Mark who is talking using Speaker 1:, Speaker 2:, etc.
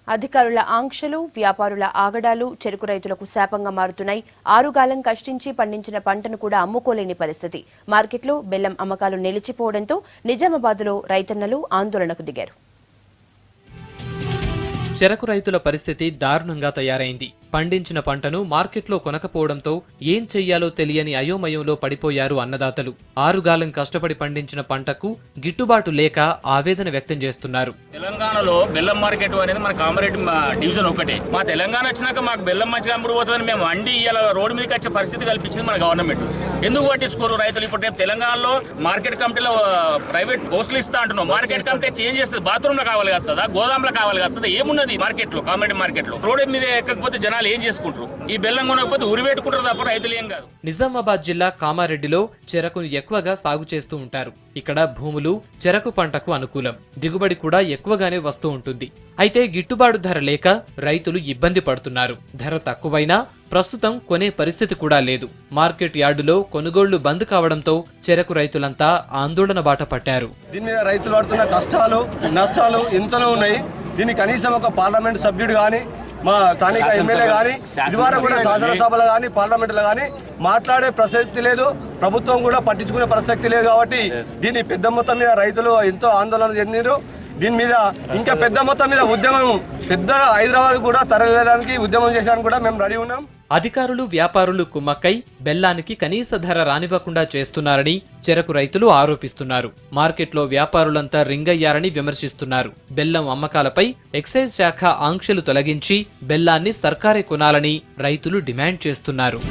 Speaker 1: అధికారుల ఆంక్షలు, వ్యాపారుల ఆగడాలు చెరకు రైతులకు శాపంగా మారుతున్నాయి. ఆరుగాలం కష్టించి పండించిన పంటను కూడా అమ్ముకోలేని పరిస్థితి. మార్కెట్లో బెల్లం అమ్మకాలు నిలిచిపోవడంతో నిజామాబాద్లో రైతన్నలు ఆందోళనకు దిగారు.
Speaker 2: చెరకు రైతుల పరిస్థితి దారుణంగా తయారైంది. పండించిన పంటను మార్కెట్లో కొనకపోవడంతో ఏం చెయ్యాలో తెలియని అయోమయంలో పడిపోయారు అన్నదాతలు. ఆరుగాలం కష్టపడి పండించిన పంటకు గిట్టుబాటు లేక ఆవేదన వ్యక్తం చేస్తున్నారు.
Speaker 3: తెలంగాణలో బెల్లం మార్కెట్ అనేది మన కామారెడ్డి డివిజన్ ఒకటే. మా తెలంగాణ వచ్చినాక మాకు బెల్లం మంచిగా అమ్ముడు పోతుందని మేము వండి ఇలా రోడ్డు మీదకి వచ్చే పరిస్థితి కల్పించింది మన గవర్నమెంట్. ఎందుకు పట్టించుకోరు రైతులు? ఇప్పుడు రేపు తెలంగాణలో మార్కెట్ కమిటీలో ప్రైవేట్ పోస్టులు ఇస్తా అంటున్నాం. మార్కెట్ కమిటీ చేంజ్ చేస్తుంది. బాత్రూమ్ లో కావాలి వస్తుందా, గోదాంలో కావాలి వస్తుందా, ఏమున్నది మార్కెట్ లో? కామారెడ్డి మార్కెట్ లో రోడ్డు మీద ఎక్కకపోతే జనాలు ఏం చేసుకుంటారు? ఈ బెల్లం కొనకపోతే ఉరిపెట్టుకుంటారు తప్ప రైతులు ఏం కాదు.
Speaker 2: నిజామాబాద్ జిల్లా కామారెడ్డిలో చెరకును ఎక్కువగా సాగు చేస్తూ ఉంటారు. ఇక్కడ భూములు చెరకు పంటకు అనుకూలం, దిగుబడి కూడా ఎక్కువగానే వస్తూ ఉంటుంది. అయితే గిట్టుబాటు ధర లేక రైతులు ఇబ్బంది పడుతున్నారు. ధర తక్కువైనా ప్రస్తుతం కొనే పరిస్థితి కూడా లేదు. మార్కెట్ యార్డులో కొనుగోళ్లు బంద్ కావడంతో చెరకు రైతులంతా ఆందోళన బాట పట్టారు.
Speaker 4: దీని మీద రైతులు పడుతున్న కష్టాలు నష్టాలు ఎంతలో ఉన్నాయి. దీన్ని కనీసం ఒక పార్లమెంట్ సభ్యుడు కానీ, మా స్థానిక ఎమ్మెల్యే కానీ, ఇదివరకు కూడా శాసనసభలో కానీ పార్లమెంట్లో కానీ మాట్లాడే ప్రసక్తి లేదు. ప్రభుత్వం కూడా పట్టించుకునే ప్రసక్తి లేదు. కాబట్టి దీన్ని పెద్ద మొత్తం మీద రైతులు ఎంతో ఆందోళన చెందినారు. దీని మీద ఇంకా పెద్ద మొత్తం మీద ఉద్యమం, పెద్ద హైదరాబాద్ కూడా తరలించడానికి ఉద్యమం చేశానికి కూడా మేము రెడీ ఉన్నాం.
Speaker 2: అధికారులు వ్యాపారులు కుమ్మక్కై బెల్లానికి కనీస ధర రానివ్వకుండా చేస్తున్నారని చెరకు రైతులు ఆరోపిస్తున్నారు. మార్కెట్లో వ్యాపారులంతా రింగయ్యారని విమర్శిస్తున్నారు. బెల్లం అమ్మకాలపై ఎక్సైజ్ శాఖ ఆంక్షలు తొలగించి బెల్లాన్ని సర్కారే కొనాలని రైతులు డిమాండ్ చేస్తున్నారు.